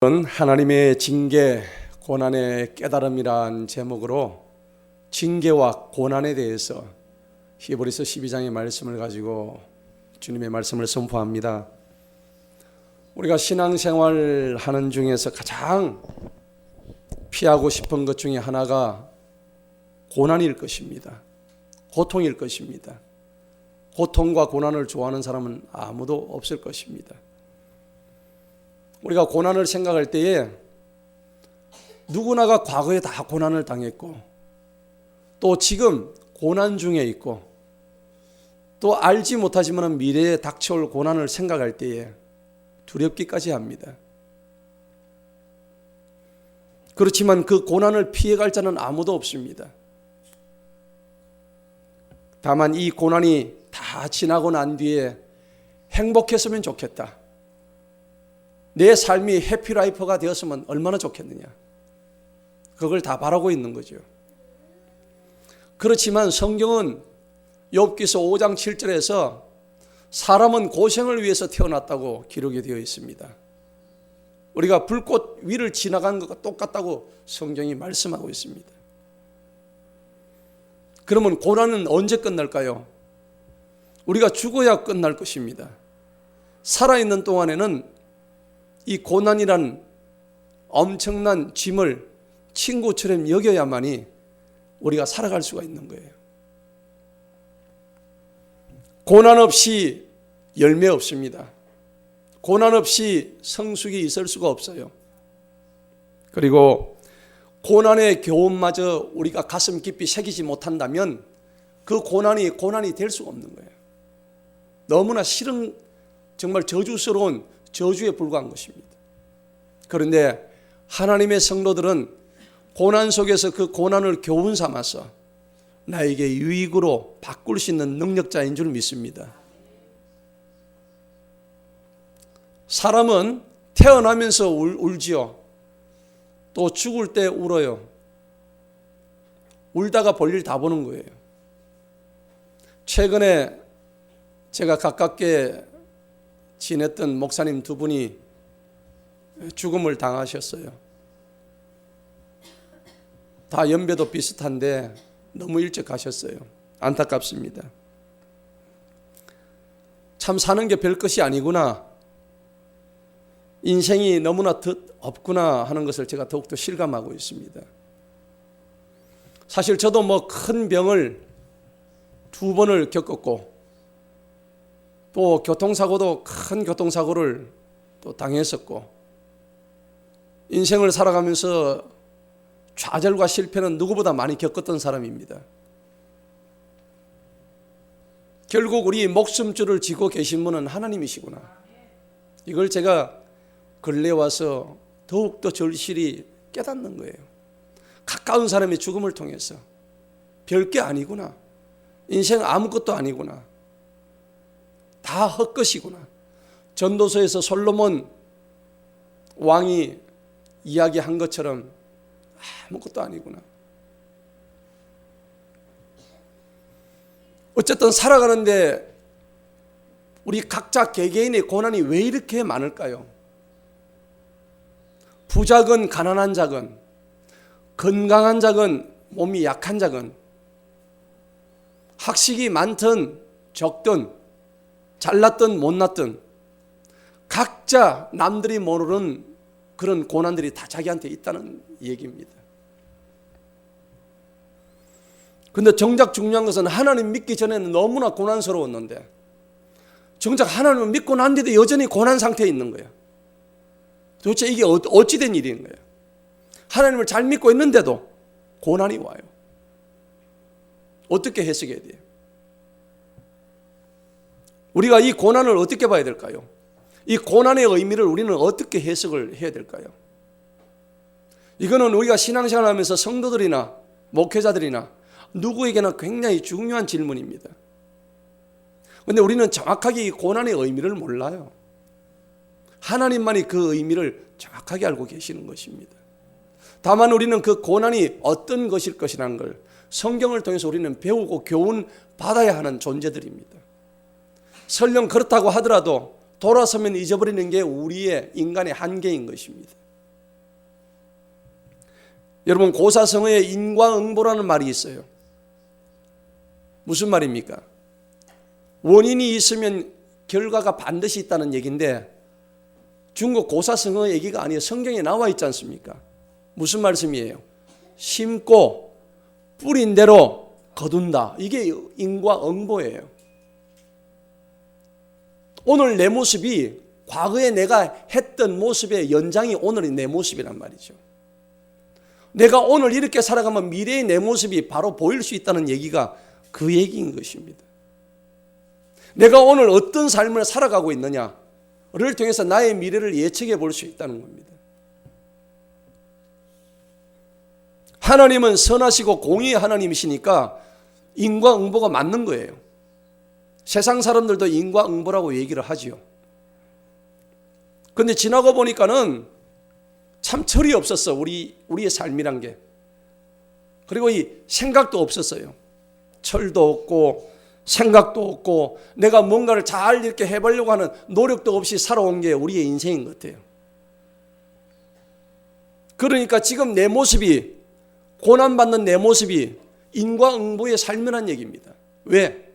하나님의 징계, 고난의 깨달음이란 제목으로 징계와 고난에 대해서 히브리서 12장의 말씀을 가지고 주님의 말씀을 선포합니다. 우리가 신앙생활 하는 중에서 가장 피하고 싶은 것 중에 하나가 고난일 것입니다. 고통일 것입니다. 고통과 고난을 좋아하는 사람은 아무도 없을 것입니다. 우리가 고난을 생각할 때에 누구나가 과거에 다 고난을 당했고 또 지금 고난 중에 있고 또 알지 못하지만 미래에 닥쳐올 고난을 생각할 때에 두렵기까지 합니다. 그렇지만 그 고난을 피해갈 자는 아무도 없습니다. 다만 이 고난이 다 지나고 난 뒤에 행복했으면 좋겠다. 내 삶이 해피라이프가 되었으면 얼마나 좋겠느냐. 그걸 다 바라고 있는 거죠. 그렇지만 성경은 욥기서 5장 7절에서 사람은 고생을 위해서 태어났다고 기록이 되어 있습니다. 우리가 불꽃 위를 지나간 것과 똑같다고 성경이 말씀하고 있습니다. 그러면 고난은 언제 끝날까요? 우리가 죽어야 끝날 것입니다. 살아있는 동안에는 이 고난이란 엄청난 짐을 친구처럼 여겨야만이 우리가 살아갈 수가 있는 거예요. 고난 없이 열매 없습니다. 고난 없이 성숙이 있을 수가 없어요. 그리고 고난의 교훈마저 우리가 가슴 깊이 새기지 못한다면 그 고난이 될 수가 없는 거예요. 너무나 싫은, 정말 저주스러운 저주에 불과한 것입니다. 그런데 하나님의 성도들은 고난 속에서 그 고난을 교훈 삼아서 나에게 유익으로 바꿀 수 있는 능력자인 줄 믿습니다. 사람은 태어나면서 울지요. 또 죽을 때 울어요. 울다가 볼일 다 보는 거예요. 최근에 제가 가깝게 지냈던 목사님 두 분이 죽음을 당하셨어요. 다 연배도 비슷한데 너무 일찍 가셨어요. 안타깝습니다. 참 사는 게 별것이 아니구나, 인생이 너무나 없구나 하는 것을 제가 더욱더 실감하고 있습니다. 사실 저도 큰 병을 2번을 겪었고 또 교통사고도 큰 교통사고를 또 당했었고 인생을 살아가면서 좌절과 실패는 누구보다 많이 겪었던 사람입니다. 결국 우리 목숨줄을 쥐고 계신 분은 하나님이시구나. 이걸 제가 근래 와서 더욱더 절실히 깨닫는 거예요. 가까운 사람의 죽음을 통해서 별게 아니구나. 인생 아무것도 아니구나. 다 헛것이구나. 전도서에서 솔로몬 왕이 이야기한 것처럼 아무것도 아니구나. 어쨌든 살아가는데 우리 각자 개개인의 고난이 왜 이렇게 많을까요? 부자건 가난한 자건, 건강한 자건 몸이 약한 자건, 학식이 많든 적든 잘났든 못났든 각자 남들이 모르는 그런 고난들이 다 자기한테 있다는 얘기입니다. 근데 정작 중요한 것은 하나님 믿기 전에는 너무나 고난스러웠는데 정작 하나님을 믿고 난 뒤에도 여전히 고난 상태에 있는 거예요. 도대체 이게 어찌 된 일인 거예요? 하나님을 잘 믿고 있는데도 고난이 와요. 어떻게 해석해야 돼요? 우리가 이 고난을 어떻게 봐야 될까요? 이 고난의 의미를 우리는 어떻게 해석을 해야 될까요? 이거는 우리가 신앙생활 하면서 성도들이나 목회자들이나 누구에게나 굉장히 중요한 질문입니다. 그런데 우리는 정확하게 이 고난의 의미를 몰라요. 하나님만이 그 의미를 정확하게 알고 계시는 것입니다. 다만 우리는 그 고난이 어떤 것일 것이라는 걸 성경을 통해서 우리는 배우고 교훈 받아야 하는 존재들입니다. 설령 그렇다고 하더라도 돌아서면 잊어버리는 게 우리의 인간의 한계인 것입니다. 여러분, 고사성어에 인과응보라는 말이 있어요. 무슨 말입니까? 원인이 있으면 결과가 반드시 있다는 얘기인데, 중국 고사성어 얘기가 아니에요. 성경에 나와 있지 않습니까? 무슨 말씀이에요? 심고 뿌린 대로 거둔다. 이게 인과응보예요. 오늘 내 모습이 과거에 내가 했던 모습의 연장이 오늘의 내 모습이란 말이죠. 내가 오늘 이렇게 살아가면 미래의 내 모습이 바로 보일 수 있다는 얘기가 그 얘기인 것입니다. 내가 오늘 어떤 삶을 살아가고 있느냐를 통해서 나의 미래를 예측해 볼 수 있다는 겁니다. 하나님은 선하시고 공의의 하나님이시니까 인과응보가 맞는 거예요. 세상 사람들도 인과응보라고 얘기를 하지요. 그런데 지나고 보니까는 참 철이 없었어. 우리의 삶이란 게. 그리고 이 생각도 없었어요. 철도 없고 생각도 없고 내가 뭔가를 잘 이렇게 해보려고 하는 노력도 없이 살아온 게 우리의 인생인 것 같아요. 그러니까 지금 내 모습이, 고난받는 내 모습이 인과응보의 삶이란 얘기입니다. 왜?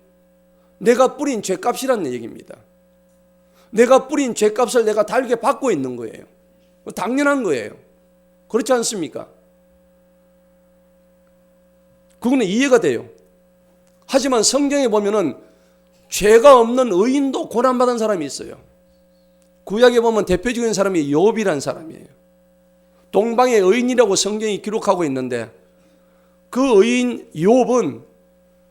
내가 뿌린 죄값이라는 얘기입니다. 내가 뿌린 죄값을 내가 달게 받고 있는 거예요. 당연한 거예요. 그렇지 않습니까? 그거는 이해가 돼요. 하지만 성경에 보면은 죄가 없는 의인도 고난받은 사람이 있어요. 구약에 보면 대표적인 사람이 욥이라는 사람이에요. 동방의 의인이라고 성경이 기록하고 있는데, 그 의인 욥은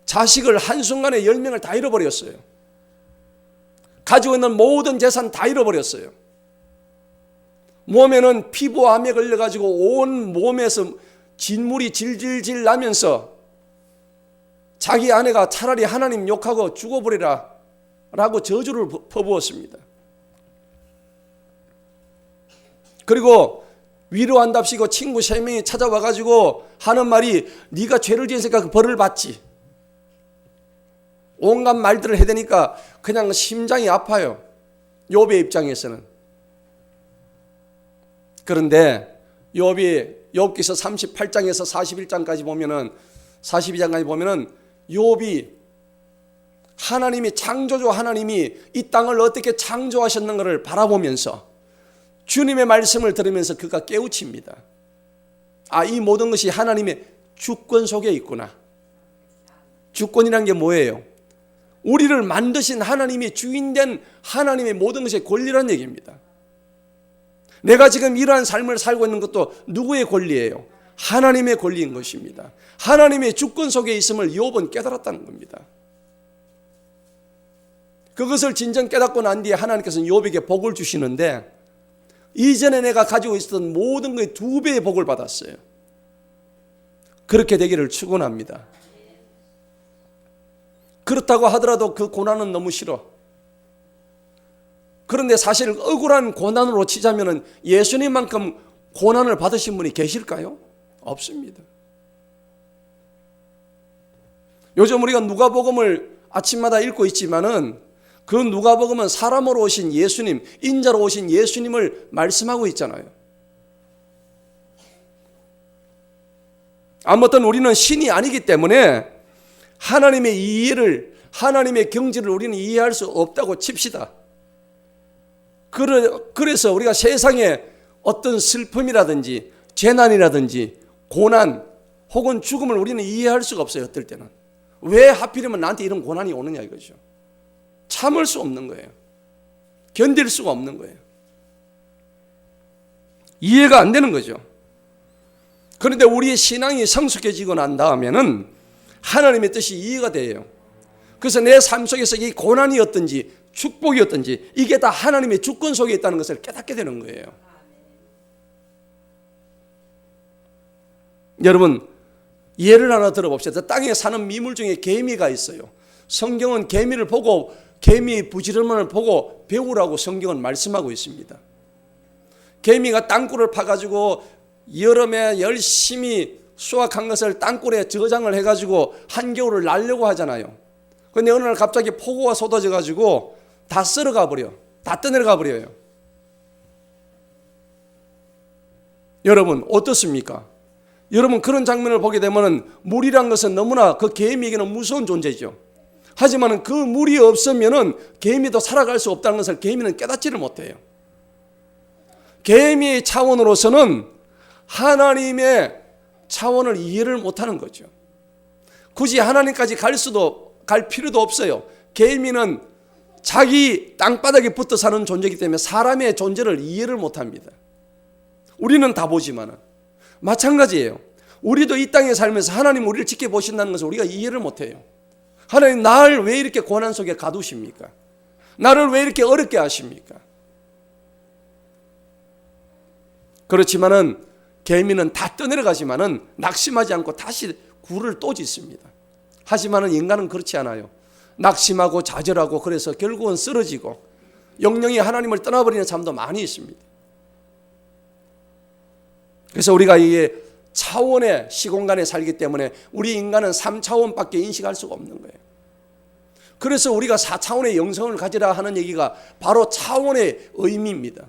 자식을 한순간에 10명을 다 잃어버렸어요. 가지고 있는 모든 재산 다 잃어버렸어요. 몸에는 피부암에 걸려가지고 온 몸에서 진물이 질질질 나면서 자기 아내가 차라리 하나님 욕하고 죽어버리라 라고 저주를 퍼부었습니다. 그리고 위로한답시고 친구 3명이 찾아와가지고 하는 말이, 네가 죄를 지었으니까 그 벌을 받지. 온갖 말들을 해대니까 그냥 심장이 아파요. 욥의 입장에서는. 그런데 욥기서 38장에서 41장까지 보면은, 42장까지 보면은 욥이 하나님이, 창조주 하나님이 이 땅을 어떻게 창조하셨는가를 바라보면서 주님의 말씀을 들으면서 그가 깨우칩니다. 아, 이 모든 것이 하나님의 주권 속에 있구나. 주권이란 게 뭐예요? 우리를 만드신 하나님이 주인된 하나님의 모든 것의 권리란 얘기입니다. 내가 지금 이러한 삶을 살고 있는 것도 누구의 권리예요? 하나님의 권리인 것입니다. 하나님의 주권 속에 있음을 욥은 깨달았다는 겁니다. 그것을 진정 깨닫고 난 뒤에 하나님께서는 욥에게 복을 주시는데, 이전에 내가 가지고 있었던 모든 것의 2배의 복을 받았어요. 그렇게 되기를 축원합니다. 그렇다고 하더라도 그 고난은 너무 싫어. 그런데 사실 억울한 고난으로 치자면 예수님만큼 고난을 받으신 분이 계실까요? 없습니다. 요즘 우리가 누가복음을 아침마다 읽고 있지만은 그 누가복음은 사람으로 오신 예수님, 인자로 오신 예수님을 말씀하고 있잖아요. 아무튼 우리는 신이 아니기 때문에 하나님의 이해를, 하나님의 경지를 우리는 이해할 수 없다고 칩시다. 그래서 우리가 세상에 어떤 슬픔이라든지 재난이라든지 고난 혹은 죽음을 우리는 이해할 수가 없어요. 어떨 때는. 왜 하필이면 나한테 이런 고난이 오느냐 이거죠. 참을 수 없는 거예요. 견딜 수가 없는 거예요. 이해가 안 되는 거죠. 그런데 우리의 신앙이 성숙해지고 난 다음에는 하나님의 뜻이 이해가 돼요. 그래서 내 삶 속에서 이 고난이었든지 축복이었든지 이게 다 하나님의 주권 속에 있다는 것을 깨닫게 되는 거예요. 여러분, 예를 하나 들어봅시다. 땅에 사는 미물 중에 개미가 있어요. 성경은 개미를 보고, 개미 부지런함을 보고 배우라고 성경은 말씀하고 있습니다. 개미가 땅굴을 파가지고 여름에 열심히 수확한 것을 땅굴에 저장을 해가지고 한겨울을 날려고 하잖아요. 그런데 어느 날 갑자기 폭우가 쏟아져가지고 다 썰어가 버려. 다 떠내려가 버려요. 여러분 어떻습니까? 여러분 그런 장면을 보게 되면 물이란 것은 너무나 그 개미에게는 무서운 존재죠. 하지만 그 물이 없으면 개미도 살아갈 수 없다는 것을 개미는 깨닫지를 못해요. 개미의 차원으로서는 하나님의 차원을 이해를 못하는 거죠. 굳이 하나님까지 갈 필요도 없어요. 개미는 자기 땅바닥에 붙어 사는 존재이기 때문에 사람의 존재를 이해를 못합니다. 우리는 다 보지만 마찬가지예요. 우리도 이 땅에 살면서 하나님 우리를 지켜보신다는 것을 우리가 이해를 못해요. 하나님 나를 왜 이렇게 고난 속에 가두십니까? 나를 왜 이렇게 어렵게 하십니까? 그렇지만은 개미는 다 떠내려가지만은 낙심하지 않고 다시 굴을 또 짓습니다. 하지만은 인간은 그렇지 않아요. 낙심하고 좌절하고 그래서 결국은 쓰러지고 영영이 하나님을 떠나버리는 삶도 많이 있습니다. 그래서 우리가 이게 차원의 시공간에 살기 때문에 우리 인간은 3차원밖에 인식할 수가 없는 거예요. 그래서 우리가 4차원의 영성을 가지라 하는 얘기가 바로 차원의 의미입니다.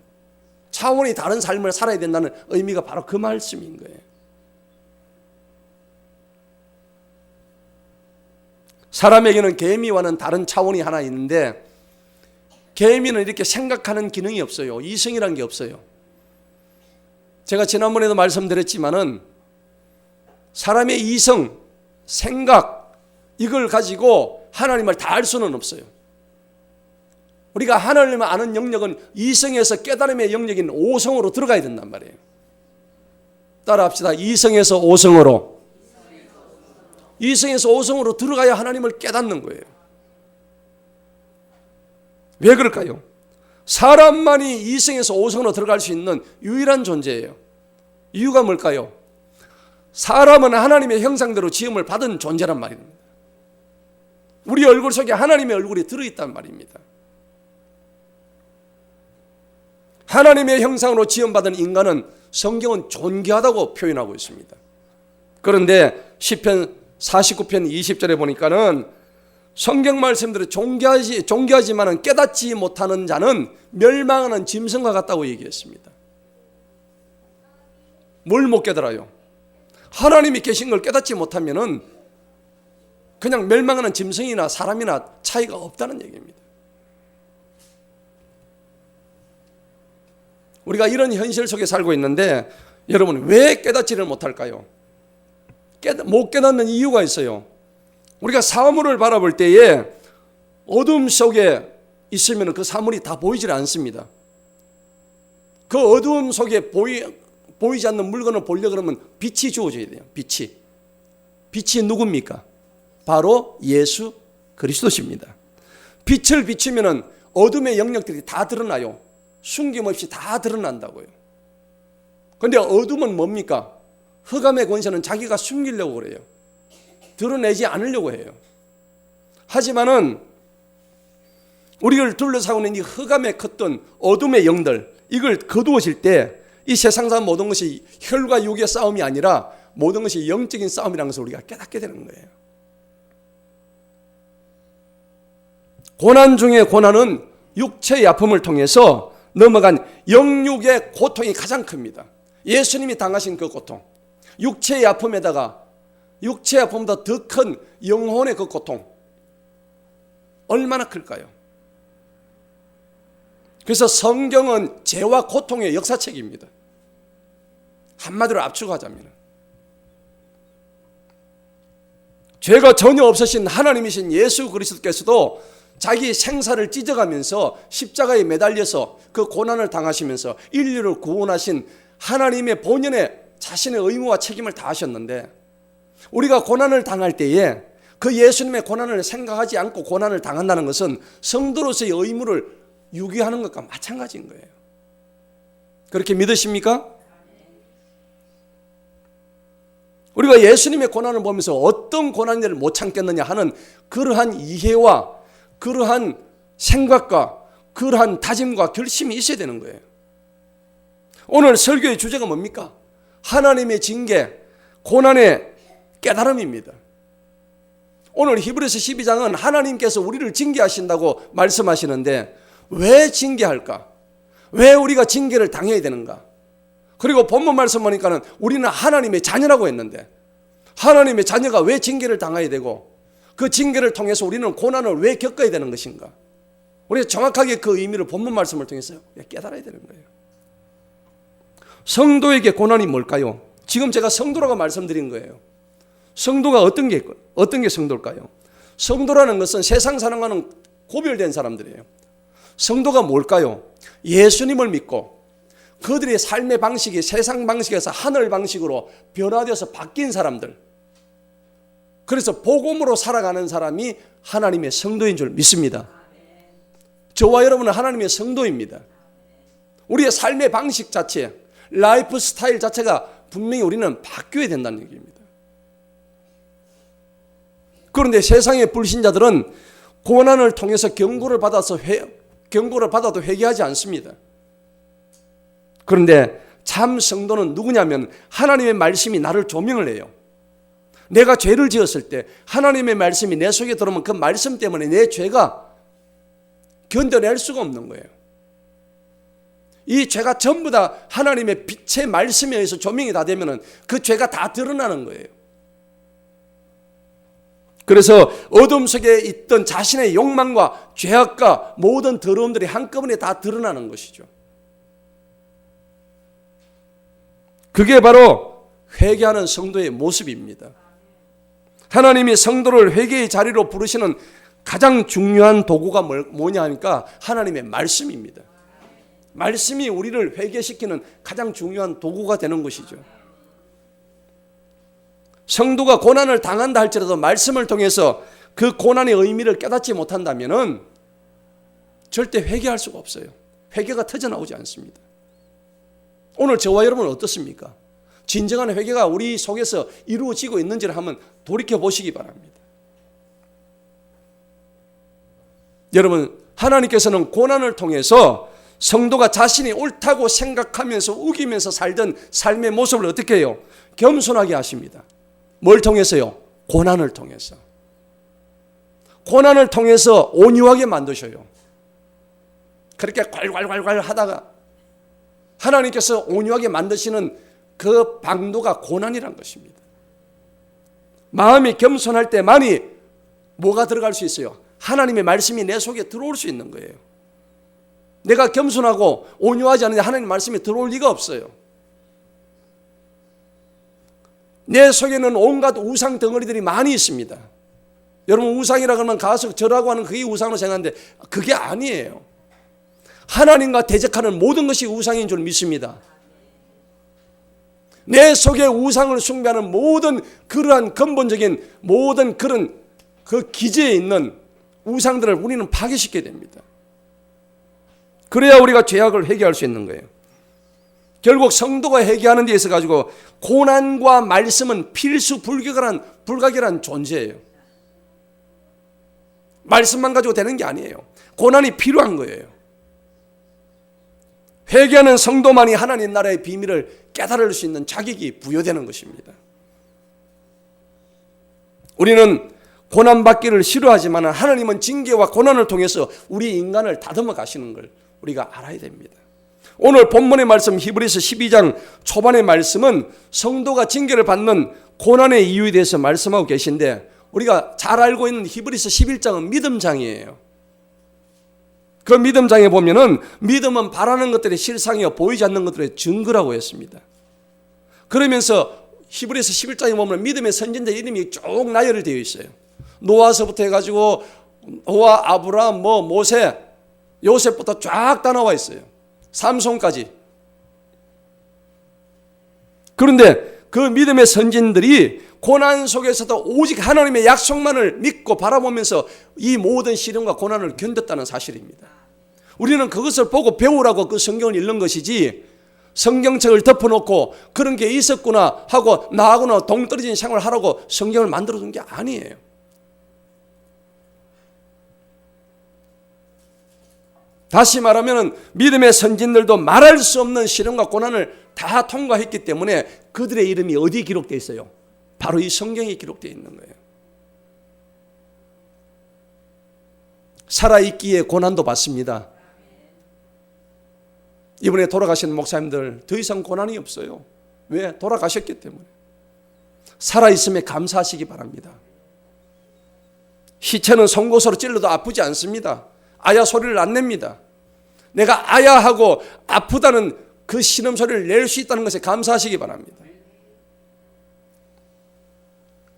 차원이 다른 삶을 살아야 된다는 의미가 바로 그 말씀인 거예요. 사람에게는 개미와는 다른 차원이 하나 있는데 개미는 이렇게 생각하는 기능이 없어요. 이성이란 게 없어요. 제가 지난번에도 말씀드렸지만은 사람의 이성, 생각 이걸 가지고 하나님을 다 알 수는 없어요. 우리가 하나님을 아는 영역은 이성에서 깨달음의 영역인 오성으로 들어가야 된단 말이에요. 따라합시다. 이성에서 오성으로. 이성에서 오성으로 들어가야 하나님을 깨닫는 거예요. 왜 그럴까요? 사람만이 이성에서 오성으로 들어갈 수 있는 유일한 존재예요. 이유가 뭘까요? 사람은 하나님의 형상대로 지음을 받은 존재란 말입니다. 우리 얼굴 속에 하나님의 얼굴이 들어있단 말입니다. 하나님의 형상으로 지음받은 인간은 성경은 존귀하다고 표현하고 있습니다. 그런데 시편 49편 20절에 보니까는 성경 말씀대로 존귀하지만은 깨닫지 못하는 자는 멸망하는 짐승과 같다고 얘기했습니다. 뭘 못 깨달아요? 하나님이 계신 걸 깨닫지 못하면은 그냥 멸망하는 짐승이나 사람이나 차이가 없다는 얘기입니다. 우리가 이런 현실 속에 살고 있는데 여러분 왜 깨닫지를 못할까요? 못 깨닫는 이유가 있어요. 우리가 사물을 바라볼 때에 어둠 속에 있으면 그 사물이 다 보이질 않습니다. 그 어두움 속에 보이지 않는 물건을 보려고 그러면 빛이 주어져야 돼요. 빛이 누굽니까? 바로 예수 그리스도십니다. 빛을 비추면 어둠의 영역들이 다 드러나요. 숨김없이 다 드러난다고요. 그런데 어둠은 뭡니까? 흑암의 권세는 자기가 숨기려고 그래요. 드러내지 않으려고 해요. 하지만은 우리를 둘러싸고 있는 이 흑암에 컸던 어둠의 영들, 이걸 거두어질 때 이 세상상 모든 것이 혈과 육의 싸움이 아니라 모든 것이 영적인 싸움이라는 것을 우리가 깨닫게 되는 거예요. 고난 중에 고난은 육체의 아픔을 통해서 넘어간 영육의 고통이 가장 큽니다. 예수님이 당하신 그 고통, 육체의 아픔에다가 육체의 아픔보다 더 큰 영혼의 그 고통 얼마나 클까요? 그래서 성경은 죄와 고통의 역사책입니다. 한마디로 압축하자면 죄가 전혀 없으신 하나님이신 예수 그리스도께서도 자기 생사를 찢어가면서 십자가에 매달려서 그 고난을 당하시면서 인류를 구원하신 하나님의 본연의 자신의 의무와 책임을 다하셨는데 우리가 고난을 당할 때에 그 예수님의 고난을 생각하지 않고 고난을 당한다는 것은 성도로서의 의무를 유기하는 것과 마찬가지인 거예요. 그렇게 믿으십니까? 우리가 예수님의 고난을 보면서 어떤 고난을 못 참겠느냐 하는 그러한 이해와 그러한 생각과 그러한 다짐과 결심이 있어야 되는 거예요. 오늘 설교의 주제가 뭡니까? 하나님의 징계, 고난의 깨달음입니다. 오늘 히브리서 12장은 하나님께서 우리를 징계하신다고 말씀하시는데 왜 징계할까? 왜 우리가 징계를 당해야 되는가? 그리고 본문 말씀 보니까는 우리는 하나님의 자녀라고 했는데 하나님의 자녀가 왜 징계를 당해야 되고 그 징계를 통해서 우리는 고난을 왜 겪어야 되는 것인가? 우리가 정확하게 그 의미를 본문 말씀을 통해서 깨달아야 되는 거예요. 성도에게 고난이 뭘까요? 지금 제가 성도라고 말씀드린 거예요. 성도가 어떤 게 성도일까요? 성도라는 것은 세상 사람과는 구별된 사람들이에요. 성도가 뭘까요? 예수님을 믿고 그들의 삶의 방식이 세상 방식에서 하늘 방식으로 변화되어서 바뀐 사람들. 그래서 복음으로 살아가는 사람이 하나님의 성도인 줄 믿습니다. 저와 여러분은 하나님의 성도입니다. 우리의 삶의 방식 자체, 라이프 스타일 자체가 분명히 우리는 바뀌어야 된다는 얘기입니다. 그런데 세상의 불신자들은 고난을 통해서 경고를 받아도 회개하지 않습니다. 그런데 참 성도는 누구냐면 하나님의 말씀이 나를 조명을 해요. 내가 죄를 지었을 때 하나님의 말씀이 내 속에 들어오면 그 말씀 때문에 내 죄가 견뎌낼 수가 없는 거예요. 이 죄가 전부 다 하나님의 빛의 말씀에 의해서 조명이 다 되면 그 죄가 다 드러나는 거예요. 그래서 어둠 속에 있던 자신의 욕망과 죄악과 모든 더러움들이 한꺼번에 다 드러나는 것이죠. 그게 바로 회개하는 성도의 모습입니다. 하나님이 성도를 회개의 자리로 부르시는 가장 중요한 도구가 뭐냐 하니까 하나님의 말씀입니다. 말씀이 우리를 회개시키는 가장 중요한 도구가 되는 것이죠. 성도가 고난을 당한다 할지라도 말씀을 통해서 그 고난의 의미를 깨닫지 못한다면 절대 회개할 수가 없어요. 회개가 터져나오지 않습니다. 오늘 저와 여러분은 어떻습니까? 진정한 회개가 우리 속에서 이루어지고 있는지를 한번 돌이켜보시기 바랍니다. 여러분, 하나님께서는 고난을 통해서 성도가 자신이 옳다고 생각하면서 우기면서 살던 삶의 모습을 어떻게 해요? 겸손하게 하십니다. 뭘 통해서요? 고난을 통해서. 고난을 통해서 온유하게 만드셔요. 그렇게 괄괄괄괄 하다가 하나님께서 온유하게 만드시는 그 방도가 고난이란 것입니다. 마음이 겸손할 때만이 뭐가 들어갈 수 있어요? 하나님의 말씀이 내 속에 들어올 수 있는 거예요. 내가 겸손하고 온유하지 않은데 하나님의 말씀이 들어올 리가 없어요. 내 속에는 온갖 우상 덩어리들이 많이 있습니다. 여러분, 우상이라 그러면 가서 절하고 하는 그게 우상으로 생각하는데 그게 아니에요. 하나님과 대적하는 모든 것이 우상인 줄 믿습니다. 내 속에 우상을 숭배하는 모든 그러한 근본적인 모든 그런 그 기제에 있는 우상들을 우리는 파괴시켜야 됩니다. 그래야 우리가 죄악을 회개할 수 있는 거예요. 결국 성도가 회개하는 데 있어 가지고 고난과 말씀은 필수 불가결한 존재예요. 말씀만 가지고 되는 게 아니에요. 고난이 필요한 거예요. 회개하는 성도만이 하나님 나라의 비밀을 깨달을 수 있는 자격이 부여되는 것입니다. 우리는 고난받기를 싫어하지만 하나님은 징계와 고난을 통해서 우리 인간을 다듬어 가시는 걸 우리가 알아야 됩니다. 오늘 본문의 말씀 히브리서 12장 초반의 말씀은 성도가 징계를 받는 고난의 이유에 대해서 말씀하고 계신데 우리가 잘 알고 있는 히브리서 11장은 믿음장이에요. 그 믿음장에 보면은 믿음은 바라는 것들의 실상이요 보이지 않는 것들의 증거라고 했습니다. 그러면서 히브리서 11장에 보면 믿음의 선진자 이름이 쭉 나열되어 있어요. 노아서부터 해가지고 노아, 아브라함, 모세, 요셉부터 쫙 다 나와 있어요. 삼손까지. 그런데 그 믿음의 선진들이 고난 속에서도 오직 하나님의 약속만을 믿고 바라보면서 이 모든 시련과 고난을 견뎠다는 사실입니다. 우리는 그것을 보고 배우라고 그 성경을 읽는 것이지 성경책을 덮어놓고 그런 게 있었구나 하고 나하고는 동떨어진 생활을 하라고 성경을 만들어둔 게 아니에요. 다시 말하면 믿음의 선진들도 말할 수 없는 시련과 고난을 다 통과했기 때문에 그들의 이름이 어디에 기록되어 있어요? 바로 이 성경에 기록되어 있는 거예요. 살아있기에 고난도 받습니다. 이번에 돌아가신 목사님들 더 이상 고난이 없어요. 왜? 돌아가셨기 때문에. 살아있음에 감사하시기 바랍니다. 시체는 송곳으로 찔러도 아프지 않습니다. 아야 소리를 안 냅니다. 내가 아야 하고 아프다는 그 신음소리를 낼 수 있다는 것에 감사하시기 바랍니다.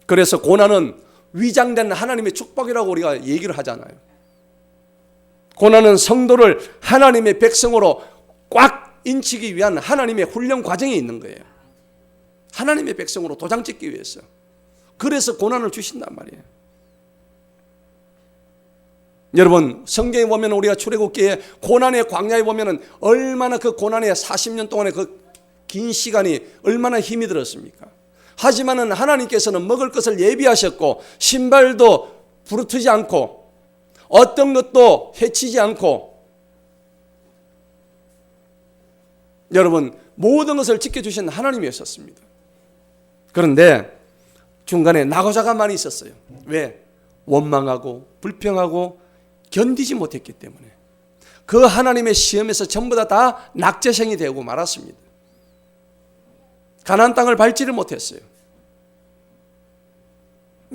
그래서 고난은 위장된 하나님의 축복이라고 우리가 얘기를 하잖아요. 고난은 성도를 하나님의 백성으로 꽉 인치기 위한 하나님의 훈련 과정이 있는 거예요. 하나님의 백성으로 도장 찍기 위해서. 그래서 고난을 주신단 말이에요. 여러분, 성경에 보면 우리가 출애굽기에 고난의 광야에 보면 얼마나 그 고난의 40년 동안의 그 긴 시간이 얼마나 힘이 들었습니까? 하지만은 하나님께서는 먹을 것을 예비하셨고 신발도 부르트지 않고 어떤 것도 해치지 않고 여러분 모든 것을 지켜주신 하나님이었습니다. 그런데 중간에 낙오자가 많이 있었어요. 왜? 원망하고 불평하고 견디지 못했기 때문에 그 하나님의 시험에서 전부 다 낙제생이 되고 말았습니다. 가나안 땅을 밟지를 못했어요.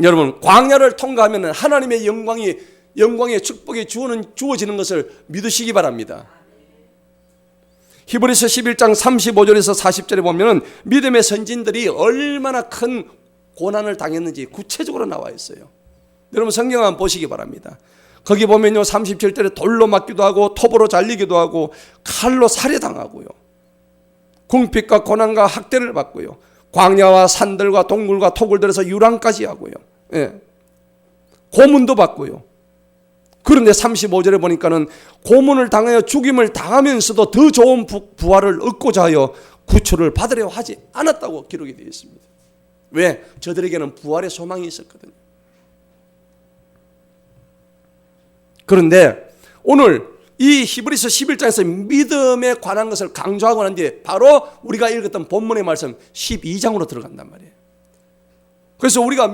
여러분 광야를 통과하면 하나님의 영광의 축복이 주어지는 것을 믿으시기 바랍니다. 히브리서 11장 35절에서 40절에 보면 믿음의 선진들이 얼마나 큰 고난을 당했는지 구체적으로 나와 있어요. 여러분 성경 한번 보시기 바랍니다. 거기 보면요 37절에 돌로 맞기도 하고 톱으로 잘리기도 하고 칼로 살해당하고요. 궁핍과 고난과 학대를 받고요. 광야와 산들과 동굴과 토굴 들어서 유랑까지 하고요. 예. 고문도 받고요. 그런데 35절에 보니까는 고문을 당하여 죽임을 당하면서도 더 좋은 부활을 얻고자 하여 구출을 받으려 하지 않았다고 기록이 되어 있습니다. 왜? 저들에게는 부활의 소망이 있었거든요. 그런데 오늘 이 히브리서 11장에서 믿음에 관한 것을 강조하고 난 뒤에 바로 우리가 읽었던 본문의 말씀 12장으로 들어간단 말이에요. 그래서 우리가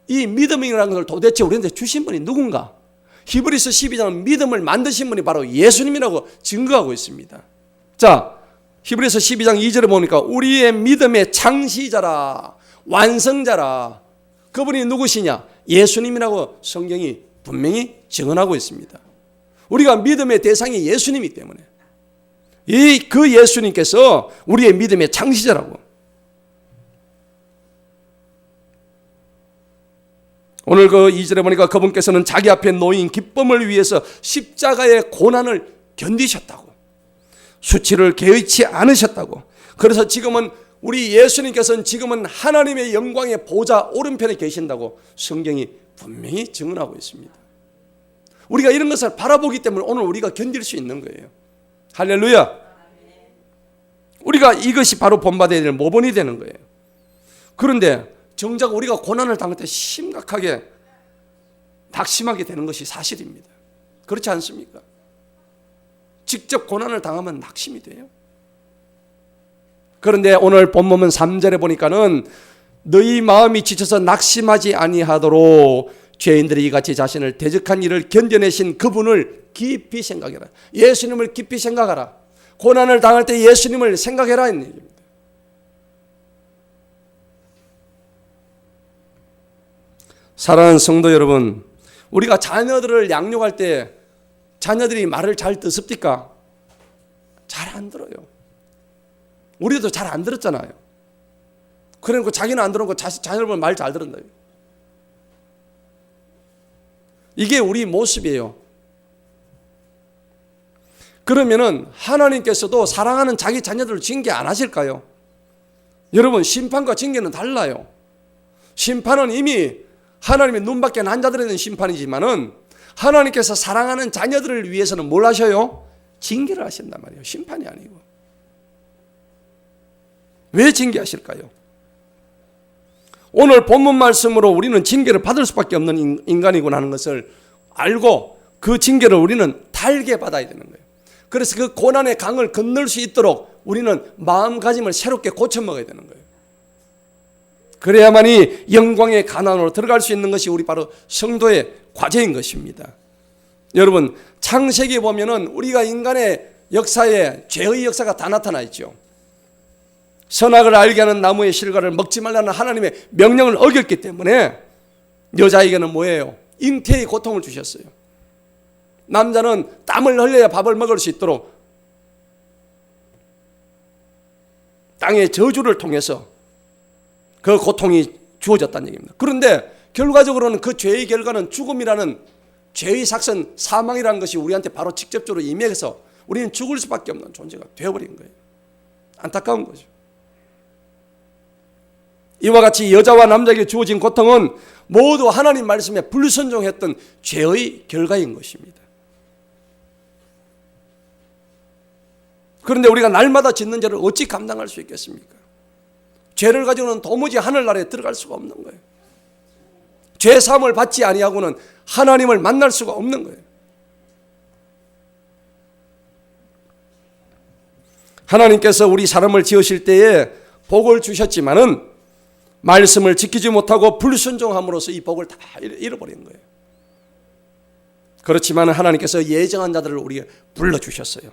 이 믿음이라는 것을 도대체 우리한테 주신 분이 누군가? 히브리서 12장은 믿음을 만드신 분이 바로 예수님이라고 증거하고 있습니다. 자, 히브리서 12장 2절에 보니까 우리의 믿음의 창시자라 완성자라 그분이 누구시냐? 예수님이라고 성경이 분명히 증언하고 있습니다. 우리가 믿음의 대상이 예수님이기 때문에 그 예수님께서 우리의 믿음의 창시자라고. 오늘 그 2절에 보니까 그분께서는 자기 앞에 놓인 기쁨을 위해서 십자가의 고난을 견디셨다고. 수치를 개의치 않으셨다고. 그래서 지금은 우리 예수님께서는 지금은 하나님의 영광의 보좌 오른편에 계신다고 성경이 분명히 증언하고 있습니다. 우리가 이런 것을 바라보기 때문에 오늘 우리가 견딜 수 있는 거예요. 할렐루야. 우리가 이것이 바로 본받아야 될 모본이 되는 거예요. 그런데 정작 우리가 고난을 당할 때 심각하게 낙심하게 되는 것이 사실입니다. 그렇지 않습니까? 직접 고난을 당하면 낙심이 돼요. 그런데 오늘 본문은 3절에 보니까는 너희 마음이 지쳐서 낙심하지 아니하도록 죄인들이 이같이 자신을 대적한 일을 견뎌내신 그분을 깊이 생각해라. 예수님을 깊이 생각하라. 고난을 당할 때 예수님을 생각해라 있는 얘기입니다. 사랑하는 성도 여러분, 우리가 자녀들을 양육할 때 자녀들이 말을 잘 듣습니까? 잘 안 들어요. 우리도 잘 안 들었잖아요. 그러니까 자기는 안 들어놓고 자녀를 보면 말 잘 들은다. 이게 우리 모습이에요. 그러면은 하나님께서도 사랑하는 자기 자녀들을 징계 안 하실까요? 여러분 심판과 징계는 달라요. 심판은 이미 하나님의 눈밖에 난 자들에 대한 심판이지만은 하나님께서 사랑하는 자녀들을 위해서는 뭘 하셔요? 징계를 하신단 말이에요. 심판이 아니고. 왜 징계하실까요? 오늘 본문 말씀으로 우리는 징계를 받을 수밖에 없는 인간이구나 하는 것을 알고 그 징계를 우리는 달게 받아야 되는 거예요. 그래서 그 고난의 강을 건널 수 있도록 우리는 마음가짐을 새롭게 고쳐 먹어야 되는 거예요. 그래야만이 영광의 가난으로 들어갈 수 있는 것이 우리 바로 성도의 과제인 것입니다. 여러분 창세기에 보면은 우리가 인간의 역사에 죄의 역사가 다 나타나 있죠. 선악을 알게 하는 나무의 실과를 먹지 말라는 하나님의 명령을 어겼기 때문에 여자에게는 뭐예요? 잉태의 고통을 주셨어요. 남자는 땀을 흘려야 밥을 먹을 수 있도록 땅의 저주를 통해서 그 고통이 주어졌다는 얘기입니다. 그런데 결과적으로는 그 죄의 결과는 죽음이라는 죄의 삭선, 사망이라는 것이 우리한테 바로 직접적으로 임해서 우리는 죽을 수밖에 없는 존재가 되어버린 거예요. 안타까운 거죠. 이와 같이 여자와 남자에게 주어진 고통은 모두 하나님 말씀에 불순종했던 죄의 결과인 것입니다. 그런데 우리가 날마다 짓는 죄를 어찌 감당할 수 있겠습니까? 죄를 가지고는 도무지 하늘나라에 들어갈 수가 없는 거예요. 죄 사함을 받지 아니하고는 하나님을 만날 수가 없는 거예요. 하나님께서 우리 사람을 지으실 때에 복을 주셨지만은 말씀을 지키지 못하고 불순종함으로써 이 복을 다 잃어버린 거예요. 그렇지만 하나님께서 예정한 자들을 우리에게 불러주셨어요.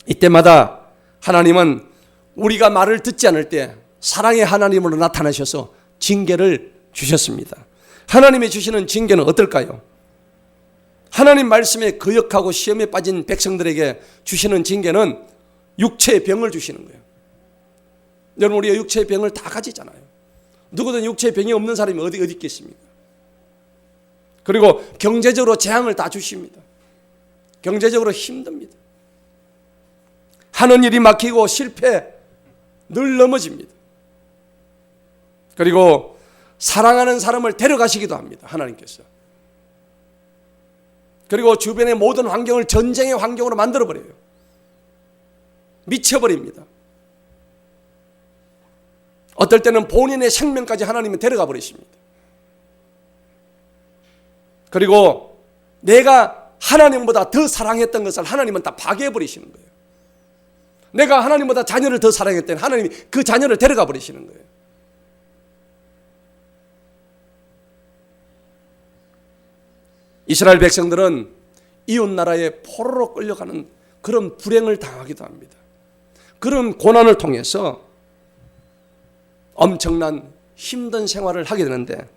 이때마다 하나님은 우리가 말을 듣지 않을 때 사랑의 하나님으로 나타나셔서 징계를 주셨습니다. 하나님이 주시는 징계는 어떨까요? 하나님 말씀에 거역하고 시험에 빠진 백성들에게 주시는 징계는 육체의 병을 주시는 거예요. 여러분, 우리가 육체의 병을 다 가지잖아요. 누구든 육체의 병이 없는 사람이 어디 있겠습니까? 그리고 경제적으로 재앙을 다 주십니다. 경제적으로 힘듭니다. 하는 일이 막히고 실패, 늘 넘어집니다. 그리고 사랑하는 사람을 데려가시기도 합니다. 하나님께서. 그리고 주변의 모든 환경을 전쟁의 환경으로 만들어버려요. 미쳐버립니다. 어떨 때는 본인의 생명까지 하나님은 데려가 버리십니다. 그리고 내가 하나님보다 더 사랑했던 것을 하나님은 다 파괴해 버리시는 거예요. 내가 하나님보다 자녀를 더 사랑했더니 하나님이 그 자녀를 데려가 버리시는 거예요. 이스라엘 백성들은 이웃 나라에 포로로 끌려가는 그런 불행을 당하기도 합니다. 그런 고난을 통해서 엄청난 힘든 생활을 하게 되는데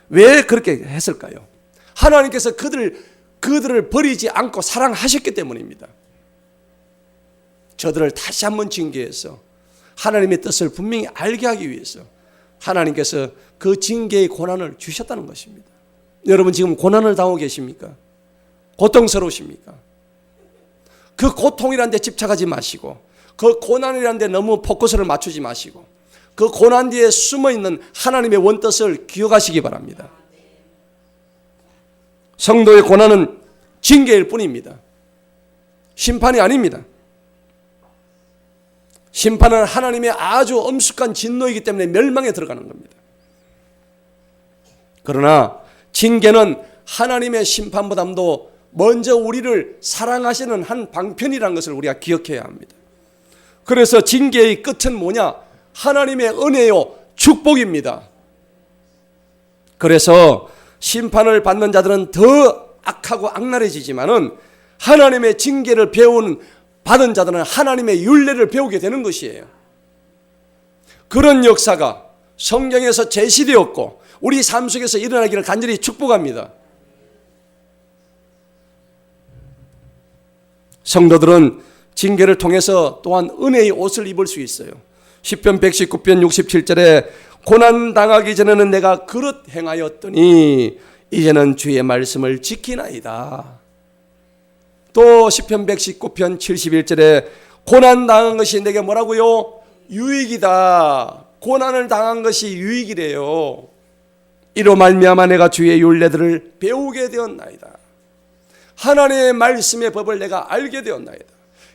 왜 그렇게 했을까요? 하나님께서 그들을 버리지 않고 사랑하셨기 때문입니다. 저들을 다시 한번 징계해서 하나님의 뜻을 분명히 알게 하기 위해서 하나님께서 그 징계의 고난을 주셨다는 것입니다. 여러분, 지금 고난을 당하고 계십니까? 고통스러우십니까? 그 고통이란 데 집착하지 마시고 그 고난이란 데 너무 포커스를 맞추지 마시고 그 고난 뒤에 숨어있는 하나님의 원뜻을 기억하시기 바랍니다. 성도의 고난은 징계일 뿐입니다. 심판이 아닙니다. 심판은 하나님의 아주 엄숙한 진노이기 때문에 멸망에 들어가는 겁니다. 그러나 징계는 하나님의 심판보다도 먼저 우리를 사랑하시는 한 방편이라는 것을 우리가 기억해야 합니다. 그래서 징계의 끝은 뭐냐? 하나님의 은혜요, 축복입니다. 그래서 심판을 받는 자들은 더 악하고 악랄해지지만은 하나님의 징계를 받은 자들은 하나님의 율례를 배우게 되는 것이에요. 그런 역사가 성경에서 제시되었고 우리 삶 속에서 일어나기를 간절히 축복합니다. 성도들은 징계를 통해서 또한 은혜의 옷을 입을 수 있어요. 시편 119편 67절에 고난당하기 전에는 내가 그릇 행하였더니 이제는 주의 말씀을 지키나이다. 또 시편 119편 71절에 고난당한 것이 내게 뭐라고요? 유익이다. 고난을 당한 것이 유익이래요. 이로 말미암아 내가 주의 율례들을 배우게 되었나이다. 하나님의 말씀의 법을 내가 알게 되었나이다.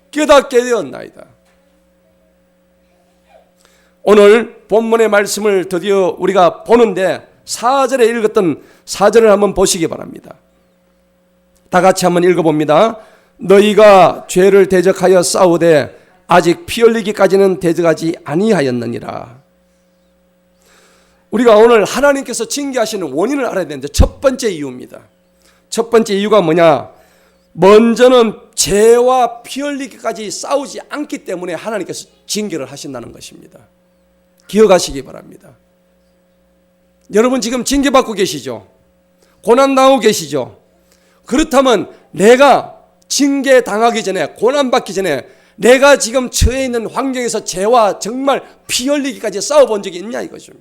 깨닫게 되었나이다. 오늘 본문의 말씀을 드디어 우리가 보는데 4절에 읽었던 4절을 한번 보시기 바랍니다. 다 같이 한번 읽어봅니다. 너희가 죄를 대적하여 싸우되 아직 피 흘리기까지는 대적하지 아니하였느니라. 우리가 오늘 하나님께서 징계하시는 원인을 알아야 되는데 첫 번째 이유입니다. 첫 번째 이유가 뭐냐? 먼저는 죄와 피 흘리기까지 싸우지 않기 때문에 하나님께서 징계를 하신다는 것입니다. 기억하시기 바랍니다. 여러분 지금 징계받고 계시죠? 고난당하고 계시죠? 그렇다면 내가 징계당하기 전에, 고난받기 전에 내가 지금 처해 있는 환경에서 죄와 정말 피 흘리기까지 싸워본 적이 있냐 이거죠.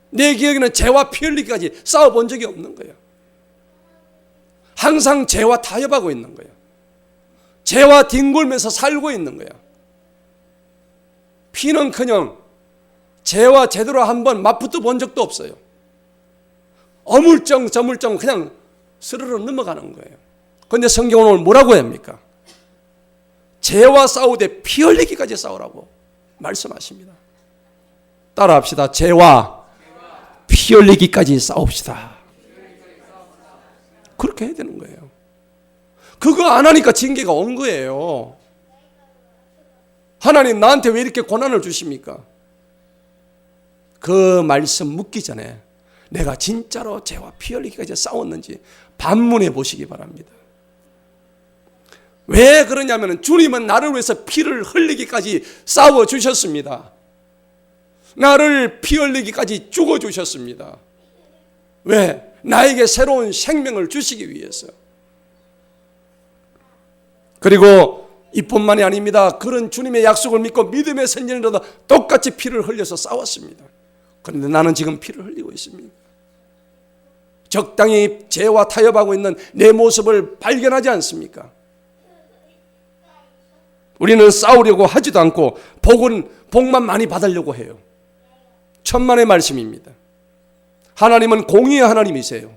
내 기억에는 죄와 피 흘리기까지 싸워본 적이 없는 거예요. 항상 죄와 타협하고 있는 거예요. 죄와 뒹굴면서 살고 있는 거예요. 피는커녕 죄와 제대로 한번 맞붙어 본 적도 없어요. 어물쩡 저물쩡 그냥 스르르 넘어가는 거예요. 그런데 성경은 오늘 뭐라고 합니까? 죄와 싸우되 피 흘리기까지 싸우라고 말씀하십니다. 따라합시다. 죄와 피 흘리기까지 싸웁시다. 그렇게 해야 되는 거예요. 그거 안 하니까 징계가 온 거예요. 하나님 나한테 왜 이렇게 고난을 주십니까? 그 말씀 묻기 전에 내가 진짜로 죄와 피 흘리기까지 싸웠는지 반문해 보시기 바랍니다. 왜 그러냐면 주님은 나를 위해서 피를 흘리기까지 싸워 주셨습니다. 나를 피 흘리기까지 죽어 주셨습니다. 왜? 나에게 새로운 생명을 주시기 위해서. 그리고 이뿐만이 아닙니다. 그런 주님의 약속을 믿고 믿음의 선진으로도 똑같이 피를 흘려서 싸웠습니다. 그런데 나는 지금 피를 흘리고 있습니다. 적당히 죄와 타협하고 있는 내 모습을 발견하지 않습니까? 우리는 싸우려고 하지도 않고 복만 많이 받으려고 해요. 천만의 말씀입니다. 하나님은 공의의 하나님이세요.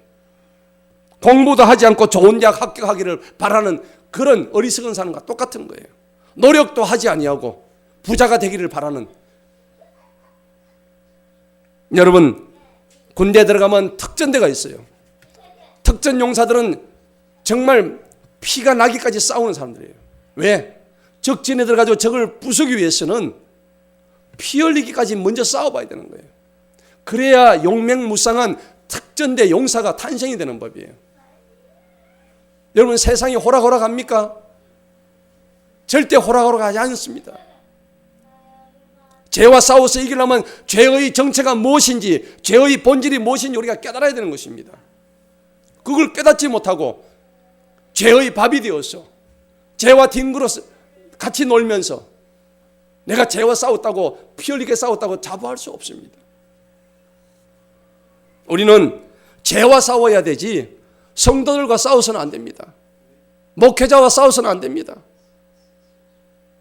공부도 하지 않고 좋은 대학 합격하기를 바라는 그런 어리석은 사람과 똑같은 거예요. 노력도 하지 아니하고 부자가 되기를 바라는. 여러분 군대 들어가면 특전대가 있어요. 특전 용사들은 정말 피가 나기까지 싸우는 사람들이에요. 왜? 적진에 들어가서 적을 부수기 위해서는 피 흘리기까지 먼저 싸워봐야 되는 거예요. 그래야 용맹무쌍한 특전대 용사가 탄생이 되는 법이에요. 여러분 세상이 호락호락합니까? 절대 호락호락하지 않습니다. 죄와 싸워서 이기려면 죄의 정체가 무엇인지, 죄의 본질이 무엇인지 우리가 깨달아야 되는 것입니다. 그걸 깨닫지 못하고 죄의 밥이 되어서 죄와 뒹굴어 같이 놀면서 내가 죄와 싸웠다고 피 흘리게 싸웠다고 자부할 수 없습니다. 우리는 죄와 싸워야 되지 성도들과 싸워서는 안 됩니다. 목회자와 싸워서는 안 됩니다.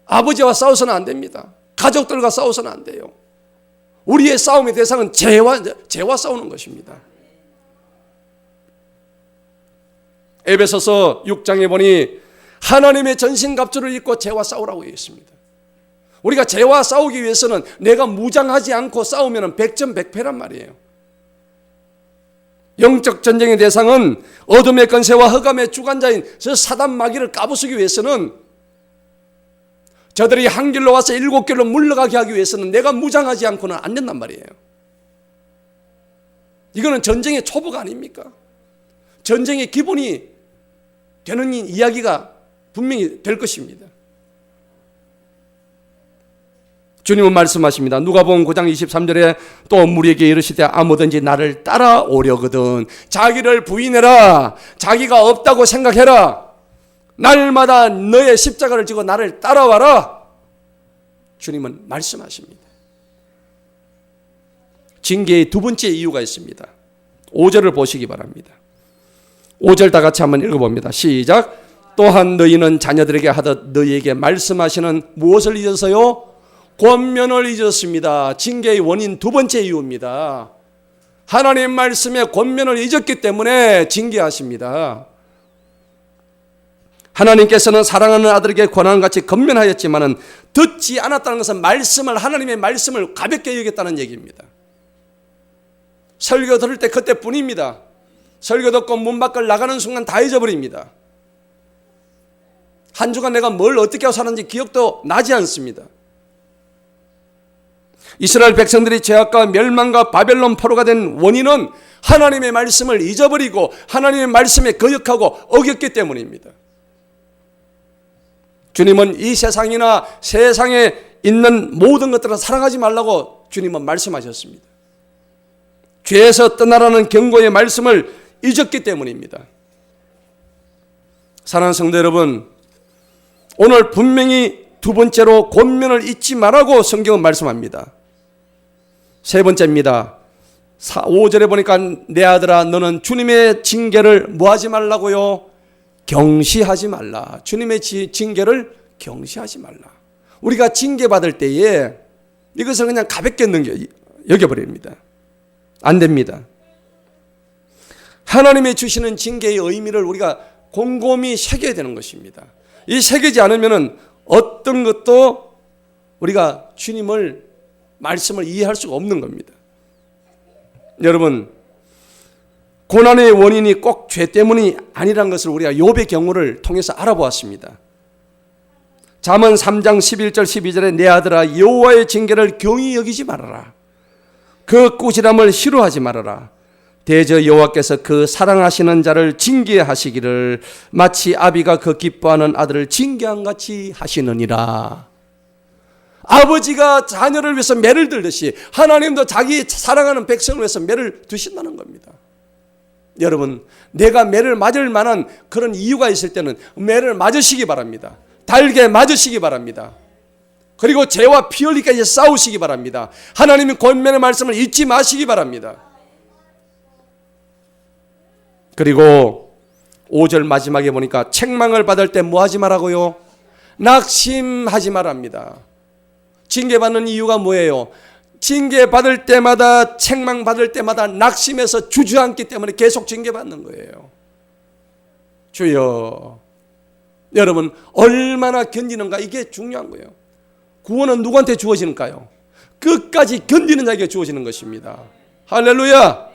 아버지와 싸워서는 안 됩니다. 가족들과 싸워서는 안 돼요. 우리의 싸움의 대상은 죄와 싸우는 것입니다. 에베소서 6장에 보니 하나님의 전신갑주를 입고 죄와 싸우라고 되어 있습니다. 우리가 죄와 싸우기 위해서는 내가 무장하지 않고 싸우면 백전백패란 말이에요. 영적 전쟁의 대상은 어둠의 권세와 흑암의 주관자인 저 사단 마귀를 까부수기 위해서는, 저들이 한 길로 와서 7길로 물러가게 하기 위해서는 내가 무장하지 않고는 안 된단 말이에요. 이거는 전쟁의 초보가 아닙니까? 전쟁의 기본이 되는 이야기가 분명히 될 것입니다. 주님은 말씀하십니다. 누가복음 9장 23절에 또 우리에게 이르시되 아무든지 나를 따라오려거든 자기를 부인해라. 자기가 없다고 생각해라. 날마다 너의 십자가를 지고 나를 따라와라. 주님은 말씀하십니다. 징계의 두 번째 이유가 있습니다. 5절을 보시기 바랍니다. 5절 다 같이 한번 읽어봅니다. 시작. 또한 너희는 자녀들에게 하듯 너희에게 말씀하시는 무엇을 잊어서요? 권면을 잊었습니다. 징계의 원인 두 번째 이유입니다. 하나님 말씀에 권면을 잊었기 때문에 징계하십니다. 하나님께서는 사랑하는 아들에게 권한같이 권면하였지만 듣지 않았다는 것은 하나님의 말씀을 가볍게 여겼다는 얘기입니다. 설교 들을 때 그때뿐입니다. 설교 듣고 문 밖을 나가는 순간 다 잊어버립니다. 한 주간 내가 뭘 어떻게 하고 살았는지 기억도 나지 않습니다. 이스라엘 백성들이 죄악과 멸망과 바벨론 포로가 된 원인은 하나님의 말씀을 잊어버리고 하나님의 말씀에 거역하고 어겼기 때문입니다. 주님은 이 세상이나 세상에 있는 모든 것들을 사랑하지 말라고 주님은 말씀하셨습니다. 죄에서 떠나라는 경고의 말씀을 잊었기 때문입니다. 사랑하는 성도 여러분, 오늘 분명히 두 번째로 권면을 잊지 말라고 성경은 말씀합니다. 세 번째입니다. 5절에 보니까 내 아들아 너는 주님의 징계를 뭐하지 말라고요? 경시하지 말라. 주님의 징계를 경시하지 말라. 우리가 징계받을 때에 이것을 그냥 가볍게 여겨버립니다. 안 됩니다. 하나님이 주시는 징계의 의미를 우리가 곰곰이 새겨야 되는 것입니다. 이 새기지 않으면 어떤 것도 우리가 주님을 말씀을 이해할 수가 없는 겁니다. 여러분, 고난의 원인이 꼭 죄 때문이 아니라는 것을 우리가 욥의 경우를 통해서 알아보았습니다. 잠언 3장 11절 12절에 내 아들아 여호와의 징계를 경히 여기지 말아라. 그 꾸지람을 싫어하지 말아라. 대저 여호와께서 그 사랑하시는 자를 징계하시기를 마치 아비가 그 기뻐하는 아들을 징계한 같이 하시느니라. 아버지가 자녀를 위해서 매를 들듯이 하나님도 자기 사랑하는 백성을 위해서 매를 두신다는 겁니다. 여러분, 내가 매를 맞을 만한 그런 이유가 있을 때는 매를 맞으시기 바랍니다. 달게 맞으시기 바랍니다. 그리고 죄와 피 흘리기까지 싸우시기 바랍니다. 하나님의 권면의 말씀을 잊지 마시기 바랍니다. 그리고 5절 마지막에 보니까 책망을 받을 때 뭐 하지 말라고요? 낙심하지 말랍니다. 징계받는 이유가 뭐예요? 징계받을 때마다 책망받을 때마다 낙심해서 주저앉기 때문에 계속 징계받는 거예요. 주여, 여러분 얼마나 견디는가, 이게 중요한 거예요. 구원은 누구한테 주어지는가요? 끝까지 견디는 자에게 주어지는 것입니다. 할렐루야.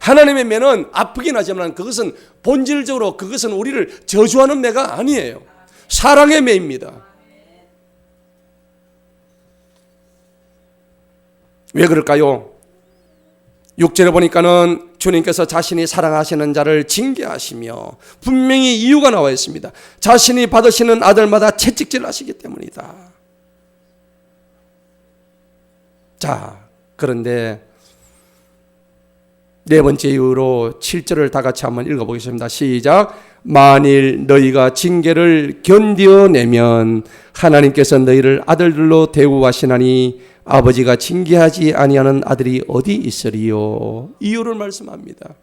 하나님의 매는 아프긴 하지만 그것은 본질적으로 그것은 우리를 저주하는 매가 아니에요. 사랑의 매입니다. 왜 그럴까요? 6절에 보니까는 주님께서 자신이 사랑하시는 자를 징계하시며 분명히 이유가 나와 있습니다. 자신이 받으시는 아들마다 채찍질 하시기 때문이다. 자, 그런데 네 번째 이유로 7절을 다 같이 한번 읽어보겠습니다. 시작. 만일 너희가 징계를 견뎌내면 하나님께서 너희를 아들들로 대우하시나니 아버지가 징계하지 아니하는 아들이 어디 있으리요? 이유를 말씀합니다.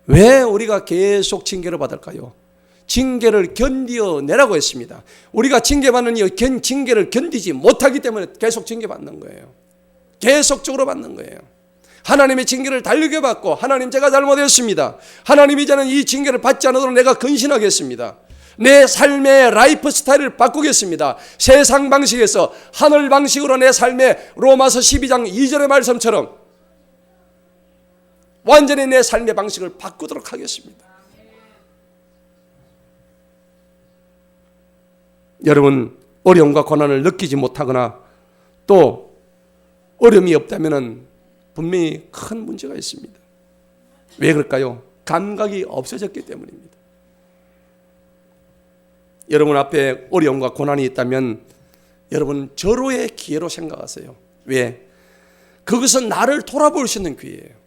왜 우리가 계속 징계를 받을까요? 징계를 견뎌내라고 했습니다. 우리가 징계받는 징계를 견디지 못하기 때문에 계속 징계받는 거예요. 계속적으로 받는 거예요. 하나님의 징계를 달리게 받고 하나님 제가 잘못했습니다. 하나님 이제는 이 징계를 받지 않도록 내가 근신하겠습니다. 내 삶의 라이프 스타일을 바꾸겠습니다. 세상 방식에서 하늘 방식으로 내 삶의 로마서 12장 2절의 말씀처럼 완전히 내 삶의 방식을 바꾸도록 하겠습니다. 여러분, 어려움과 고난을 느끼지 못하거나 또 어려움이 없다면 분명히 큰 문제가 있습니다. 왜 그럴까요? 감각이 없어졌기 때문입니다. 여러분 앞에 어려움과 고난이 있다면 여러분 절호의 기회로 생각하세요. 왜? 그것은 나를 돌아볼 수 있는 기회예요.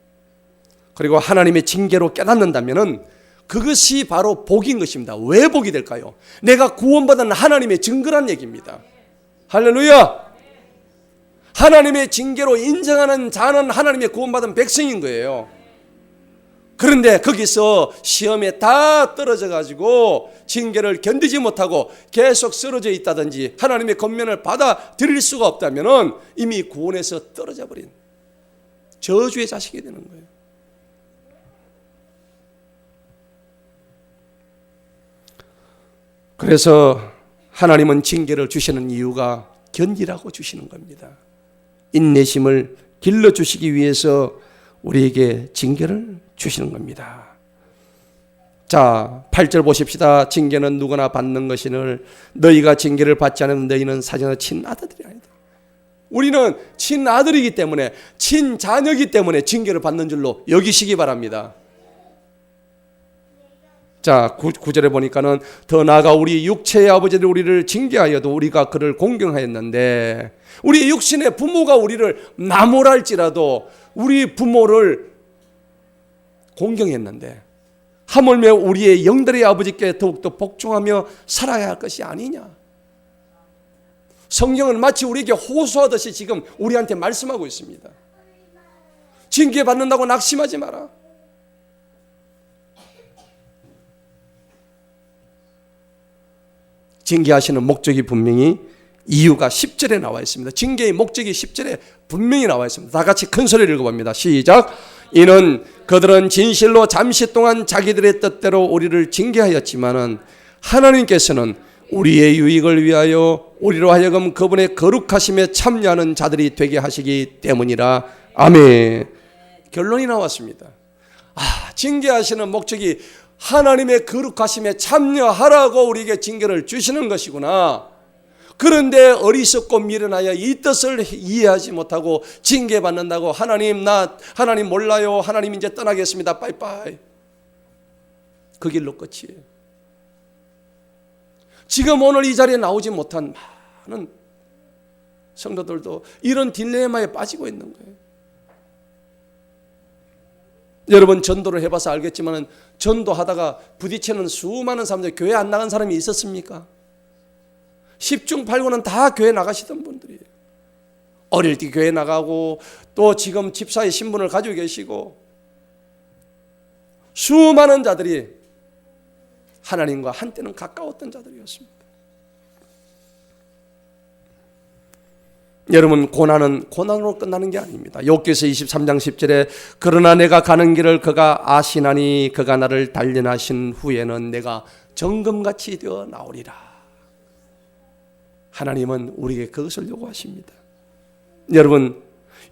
그리고 하나님의 징계로 깨닫는다면 그것이 바로 복인 것입니다. 왜 복이 될까요? 내가 구원받은 하나님의 증거란 얘기입니다. 할렐루야. 하나님의 징계로 인정하는 자는 하나님의 구원받은 백성인 거예요. 그런데 거기서 시험에 다 떨어져 가지고 징계를 견디지 못하고 계속 쓰러져 있다든지 하나님의 권면을 받아들일 수가 없다면 이미 구원에서 떨어져 버린 저주의 자식이 되는 거예요. 그래서 하나님은 징계를 주시는 이유가 견디라고 주시는 겁니다. 인내심을 길러주시기 위해서 우리에게 징계를 주시는 겁니다. 자, 8절 보십시다. 징계는 누구나 받는 것이늘 너희가 징계를 받지 않으면 너희는 사전에 친아들이 아니다. 우리는 친아들이기 때문에, 친자녀이기 때문에 징계를 받는 줄로 여기시기 바랍니다. 자, 9절에 보니까는 더 나아가 우리 육체의 아버지를 우리를 징계하여도 우리가 그를 공경하였는데, 우리 육신의 부모가 우리를 나무랄지라도 우리 부모를 공경했는데 하물며 우리의 영들의 아버지께 더욱더 복종하며 살아야 할 것이 아니냐. 성경은 마치 우리에게 호소하듯이 지금 우리한테 말씀하고 있습니다. 징계받는다고 낙심하지 마라. 징계하시는 목적이 분명히 이유가 10절에 나와 있습니다. 징계의 목적이 10절에 분명히 나와 있습니다. 다 같이 큰 소리를 읽어봅니다. 시작. 이는 그들은 진실로 잠시 동안 자기들의 뜻대로 우리를 징계하였지만은 하나님께서는 우리의 유익을 위하여 우리로 하여금 그분의 거룩하심에 참여하는 자들이 되게 하시기 때문이라. 아멘. 결론이 나왔습니다. 징계하시는 목적이 하나님의 거룩하심에 참여하라고 우리에게 징계를 주시는 것이구나. 그런데 어리석고 미련하여 이 뜻을 이해하지 못하고 징계받는다고 하나님 몰라요. 하나님 이제 떠나겠습니다. 빠이빠이. 그 길로 끝이에요. 지금 오늘 이 자리에 나오지 못한 많은 성도들도 이런 딜레마에 빠지고 있는 거예요. 여러분 전도를 해봐서 알겠지만 전도하다가 부딪히는 수많은 사람들, 교회 안 나간 사람이 있었습니까? 10중 8구는 다 교회 나가시던 분들이에요. 어릴 때 교회 나가고 또 지금 집사의 신분을 가지고 계시고 수많은 자들이 하나님과 한때는 가까웠던 자들이었습니다. 여러분, 고난은 고난으로 끝나는 게 아닙니다. 욥기서 23장 10절에 그러나 내가 가는 길을 그가 아시나니 그가 나를 단련하신 후에는 내가 정금같이 되어 나오리라. 하나님은 우리에게 그것을 요구하십니다. 여러분,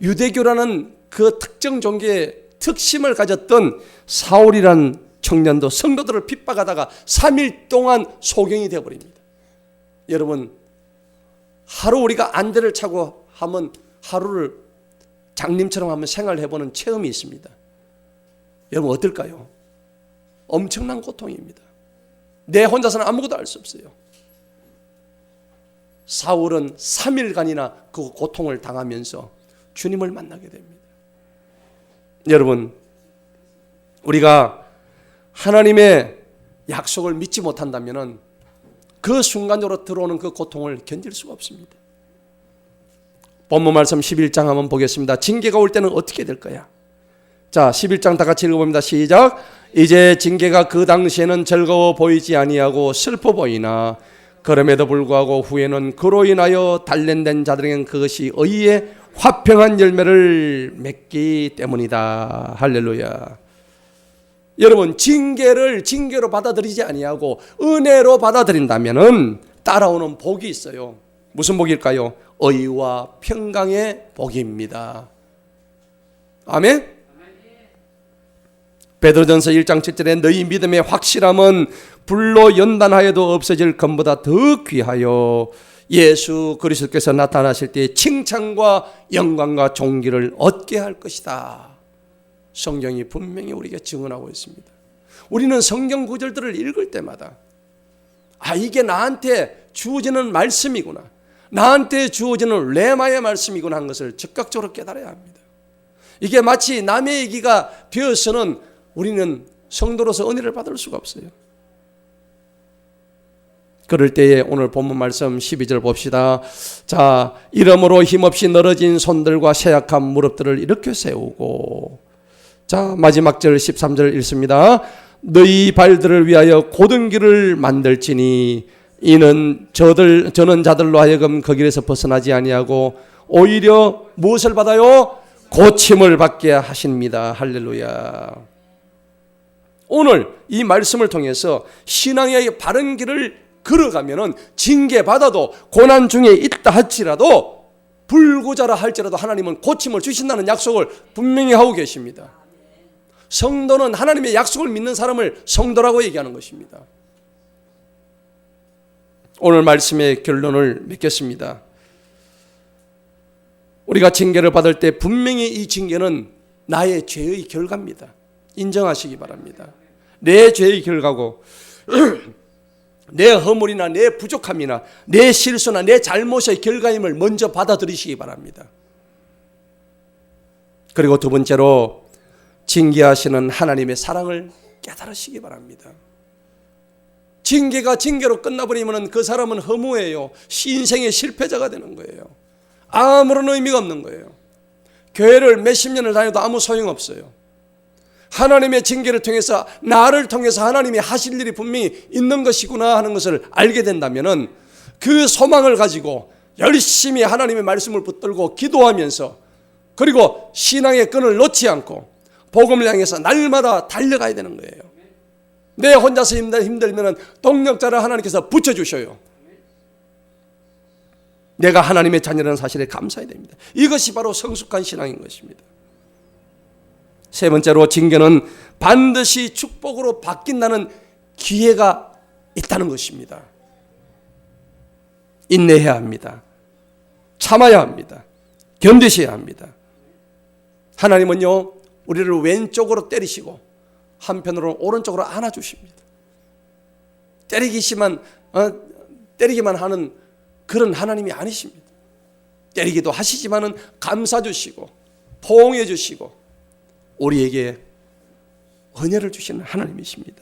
유대교라는 그 특정 종교의 특심을 가졌던 사울이란 청년도 성도들을 핍박하다가 3일 동안 소경이 되어버립니다. 여러분, 하루 우리가 안대를 차고 하면 하루를 장님처럼 한번 생활해보는 체험이 있습니다. 여러분 어떨까요? 엄청난 고통입니다. 내 혼자서는 아무것도 알 수 없어요. 사울은 3일간이나 그 고통을 당하면서 주님을 만나게 됩니다. 여러분, 우리가 하나님의 약속을 믿지 못한다면 그 순간적으로 들어오는 그 고통을 견딜 수가 없습니다. 본문 말씀 11장 한번 보겠습니다. 징계가 올 때는 어떻게 될 거야? 자, 11장 다 같이 읽어봅니다. 시작. 이제 징계가 그 당시에는 즐거워 보이지 아니하고 슬퍼 보이나 그럼에도 불구하고 후에는 그로 인하여 단련된 자들에게는 그것이 의의 화평한 열매를 맺기 때문이다. 할렐루야. 여러분, 징계를 징계로 받아들이지 아니하고 은혜로 받아들인다면은 따라오는 복이 있어요. 무슨 복일까요? 의와 평강의 복입니다. 아멘. 베드로전서 1장 7절에 너희 믿음의 확실함은 불로 연단하여도 없어질 것보다 더 귀하여 예수 그리스도께서 나타나실 때 칭찬과 영광과 존귀를 얻게 할 것이다. 성경이 분명히 우리에게 증언하고 있습니다. 우리는 성경 구절들을 읽을 때마다 이게 나한테 주어지는 말씀이구나, 나한테 주어지는 레마의 말씀이구나 하는 것을 즉각적으로 깨달아야 합니다. 이게 마치 남의 얘기가 되어서는 우리는 성도로서 은혜를 받을 수가 없어요. 그럴 때에 오늘 본문 말씀 12절 봅시다. 자, 이러므로 힘없이 늘어진 손들과 쇠약한 무릎들을 일으켜 세우고, 자, 마지막 절 13절 읽습니다. 너희 발들을 위하여 곧은 길을 만들지니 이는 저는 자들로 하여금 그 길에서 벗어나지 아니하고 오히려 무엇을 받아요? 고침을 받게 하십니다. 할렐루야. 오늘 이 말씀을 통해서 신앙의 바른 길을 걸어가면은 징계받아도 고난 중에 있다 할지라도 불구자라 할지라도 하나님은 고침을 주신다는 약속을 분명히 하고 계십니다. 성도는 하나님의 약속을 믿는 사람을 성도라고 얘기하는 것입니다. 오늘 말씀의 결론을 맺겠습니다. 우리가 징계를 받을 때 분명히 이 징계는 나의 죄의 결과입니다. 인정하시기 바랍니다. 내 죄의 결과고 내 허물이나 내 부족함이나 내 실수나 내 잘못의 결과임을 먼저 받아들이시기 바랍니다. 그리고 두 번째로 징계하시는 하나님의 사랑을 깨달으시기 바랍니다. 징계가 징계로 끝나버리면 그 사람은 허무해요. 인생의 실패자가 되는 거예요. 아무런 의미가 없는 거예요. 교회를 몇십 년을 다녀도 아무 소용없어요. 하나님의 징계를 통해서 나를 통해서 하나님이 하실 일이 분명히 있는 것이구나 하는 것을 알게 된다면 그 소망을 가지고 열심히 하나님의 말씀을 붙들고 기도하면서 그리고 신앙의 끈을 놓지 않고 복음을 향해서 날마다 달려가야 되는 거예요. 내 혼자서 힘들면 동력자를 하나님께서 붙여주셔요. 내가 하나님의 자녀라는 사실에 감사해야 됩니다. 이것이 바로 성숙한 신앙인 것입니다. 세 번째로 징계는 반드시 축복으로 바뀐다는 기회가 있다는 것입니다. 인내해야 합니다. 참아야 합니다. 견디셔야 합니다. 하나님은요, 우리를 왼쪽으로 때리시고 한편으로는 오른쪽으로 안아주십니다. 때리기만 하는 그런 하나님이 아니십니다. 때리기도 하시지만은 감싸 주시고 포옹해 주시고 우리에게 은혜를 주시는 하나님이십니다.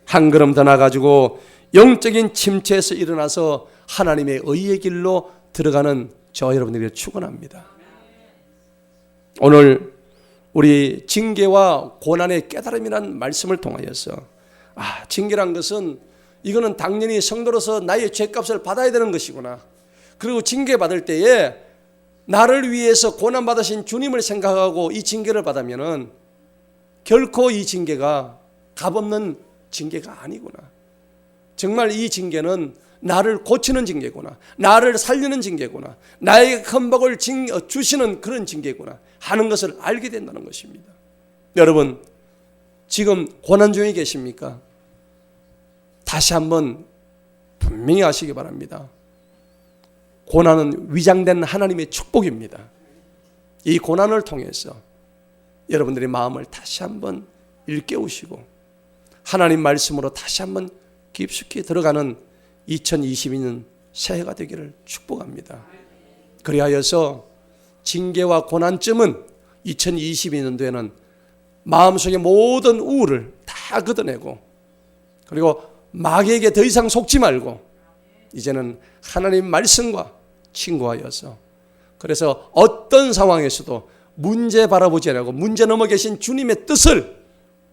한 걸음 더 나가지고 영적인 침체에서 일어나서 하나님의 의의 길로 들어가는 저와 여러분들이 축원합니다. 오늘 우리 징계와 고난의 깨달음이라는 말씀을 통하여서 징계란 것은 이거는 당연히 성도로서 나의 죄값을 받아야 되는 것이구나. 그리고 징계받을 때에 나를 위해서 고난받으신 주님을 생각하고 이 징계를 받으면은 결코 이 징계가 값없는 징계가 아니구나. 정말 이 징계는 나를 고치는 징계구나. 나를 살리는 징계구나. 나에게 큰 복을 주시는 그런 징계구나 하는 것을 알게 된다는 것입니다. 여러분, 지금 고난 중에 계십니까? 다시 한번 분명히 아시기 바랍니다. 고난은 위장된 하나님의 축복입니다. 이 고난을 통해서 여러분들의 마음을 다시 한번 일깨우시고 하나님 말씀으로 다시 한번 깊숙이 들어가는 2022년 새해가 되기를 축복합니다. 그리하여서 징계와 고난쯤은 2022년도에는 마음속의 모든 우울을 다 걷어내고 그리고 마귀에게 더 이상 속지 말고 이제는 하나님 말씀과 친구하여서 그래서 어떤 상황에서도 문제 바라보지 않고 문제 넘어 계신 주님의 뜻을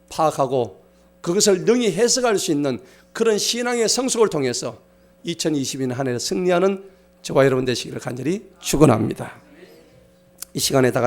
파악하고 그것을 능히 해석할 수 있는 그런 신앙의 성숙을 통해서 2022년 한 해를 승리하는 저와 여러분 되시기를 간절히 축원합니다. 이 시간에 다